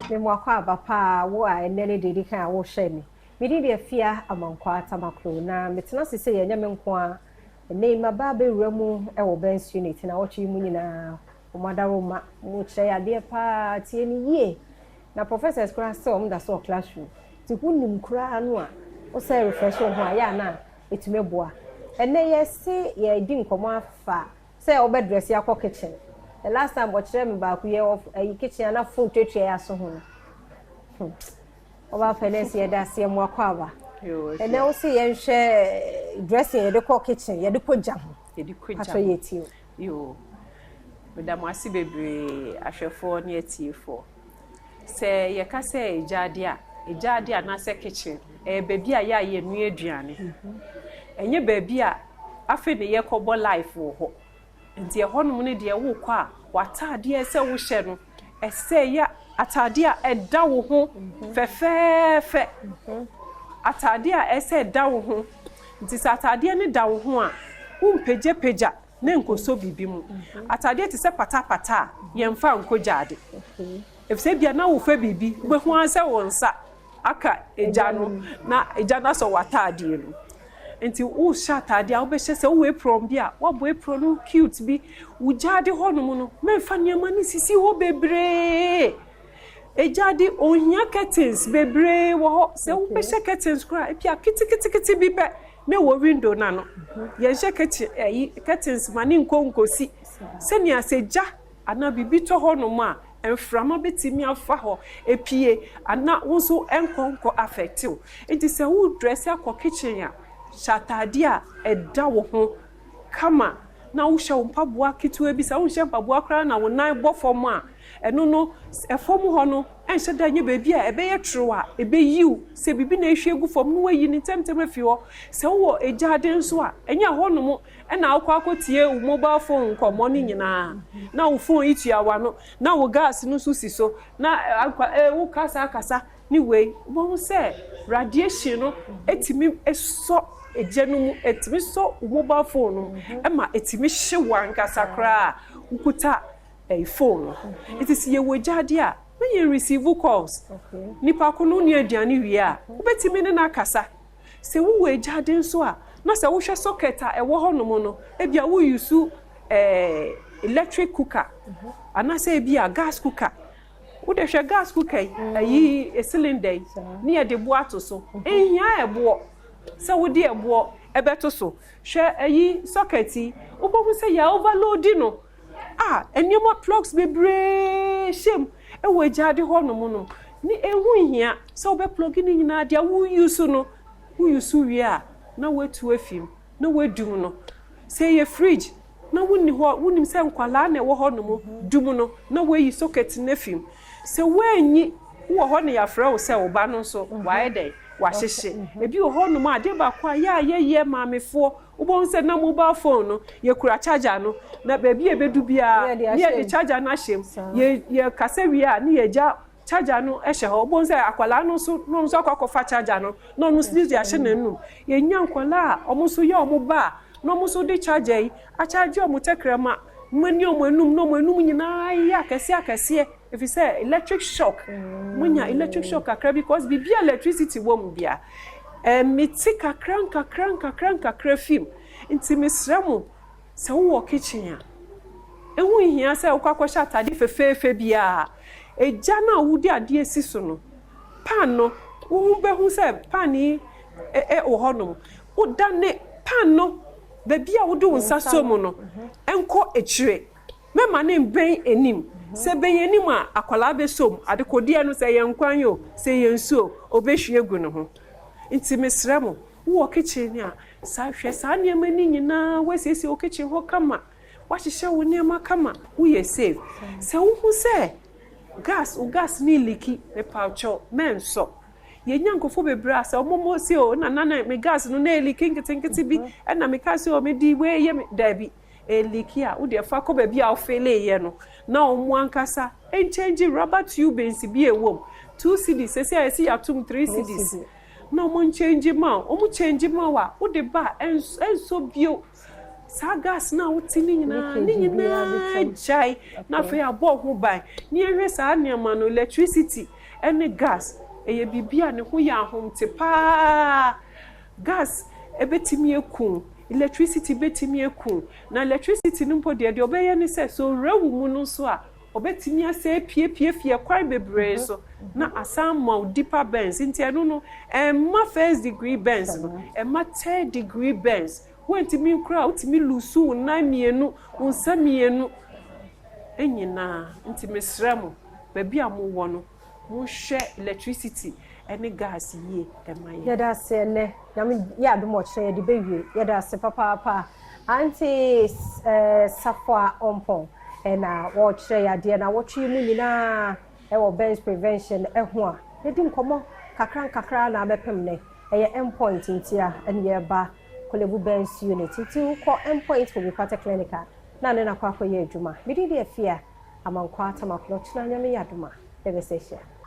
me mwakwa papa wo a enene dedi kan wo hwe me me di de fia amankwa tamakro na metena sese ye nyame nko a ne ma ba be wuramu e wo bensu ne tina wo chi mu nyina o madaro ma mu kire ya de pa tie ni ye na professors kra so da so classroom ti hunim kra no a o say refresh ho a ya na etumeboa ene ye se ye di nkomo afa say o be dress ya ko kitchen. The last time watch them back we of a kitchen and full to tray as home. Over finance ye da see mo kwaba. And now see and share dressing the cook kitchen, ye do put jam. Ye do put jam. You Madam Wasi bebre ahwefo na atiefo. Say ye ka say ejadia na say kitchen. Baby a ye nu aduane. Enye baby a afi ne ye kobo life wo ho. Nti ehonum ne de wo kwa a watade ese wo hye no ese ya atade a eda wo ho fefefe atade a ese eda wo ho nti sa atade ne da wo ho a umpejepeja ne nkoso bibi mu atade te se patapata ye mfa nkojade efse bia na wo fa bibi wo ho anse wo nsa aka eja no na eja na so watade no nti wo shatade a wo be hye se wo apron bia wo bo apron no cute bi wo jade honum no memfa niam ani sisi wo bebre ejade ohia curtains bebre wo ho se wo be hye curtains kra e pia kiti bi be me wo window na no ye hye curtains mani nkonkosi se ni aseja ana bibi to honum a enframa betimi afa ho epie ana wo so enkonko affective nti se wo dress akọ kitchen ya shatadia eda wo ho kama na wo hye mpaboa kitu bi sa wo hye mpaboa kra na wo nan bofom a eno no efom ho no enhye da nye bebi a ebe ye trewa ebe yiw se bibi na ehwe gu fom no wayi ni temtem afi ho se wo ejade nso a enya ho no mo na akwa akotie wo mobile phone komo ni nyina na wo phone ituawa no na wo gas no so si so na wo kasa ni we bo se radiation no etimi eso ejenum etimi so mobile phone no ema etimi hye wankasa kra ukuta phone it is ye wejade a when you receive calls nipa ko no ni aduane wie a obetimi ne na kasa se wo wejade nso a na se wo hwe socket a ewo honom no e bia wo use electric cooker ana se bia gas cooker wo de hwe gas cooker ayi cylinder ni e de bo ato so ehia ebo se wo de ebo ebeto so hwe ayi socket wo bo se ya overload no enioma plugs bebre shem e wo jade honom no ni ehu hia se wo be plug ni nyina dia wo use no wo use wi a na wetu afim na wedum no say ye fridge na wonni ho wonim se nkwala na wo ho no mo dum no na weyi socket na afim se wanyi wo ho ne yafra wo se wo ba no so wae dey wa hyehye ebi wo ho no mo ade ba kwa ya ye maamefo wo bon se na mobile phone no ye kura charger no na baby ebedu bia ye de charger na hyem ye kasa wi a ne ye ja charger no ehye ho bon se akwala no so akwakofa charger no no sleeze ya hye nanu ye nya nkwala omo so ye omo ba no omo so de charger yi a charge omo tekrema mani omo enum no omo enum nyina ya kase if you say electric shock munya electric shock akra because bibia electricity wo mu bia miti kakran film nti misremu se wo kitchen ya ehu hia se wo kwakosha atade fefefe bia eja na wudi ade esiso no pan no wo behu se pan yi wo honom wo dane pan no baby a wo do nsa so mu no enko echire mema ne ben enim se ben enim a akwala be som adekodi no se yenkwan yo se yensuo obehwie gu no ho nti misremu wo kitchen ya sa hwe sa niam ni nyina wasesi o kitchen ho kama wahyehyɛ wo niam kama wo ye save se wo hu se gas ni liki me paucho menso ye nyankofo bebra se omomo si o na me gas no na liki nketenkete bi na me ka se o me di we ye dabi liki a wo de fa ko ba bi a o fele ye no na o mu ankasa change rubber tube nsi bi ewom 2 cedis se esi atum 3 cedis na o mu change ma wa wo de ba enso bio gas na wotini nyina jai na fe abo ho ban ni ehwe saa niam no electricity any gas eye bibia ne ho ya ahomte pa gas ebetimi ekun electricity betimi ekun na electricity nimpo de obeye ne se so rewu mu no so a obetimi ase pie fie kwan bebre so na asama deeper bends nti eno no ma first degree bends no ma third degree bends went me crowd me lusu na mienu unsa mienu enyina nti mesramo baby amowo no mo hwe electricity any gas ye emaye yeda se ne na me ya do mo kire de bewie yeda se papa anti safwa ompon na wo kire ya de na wo twi mu nyina wo bench prevention ho a yedim komo kakra na bepem ne eye endpoint ntia ene ye ba Kolebu Bench unit to call endpoint for the clinical. None na kwa ye adwuma. Midi de afia amankwa tamaklo tuna nyame yaduma. Ebe se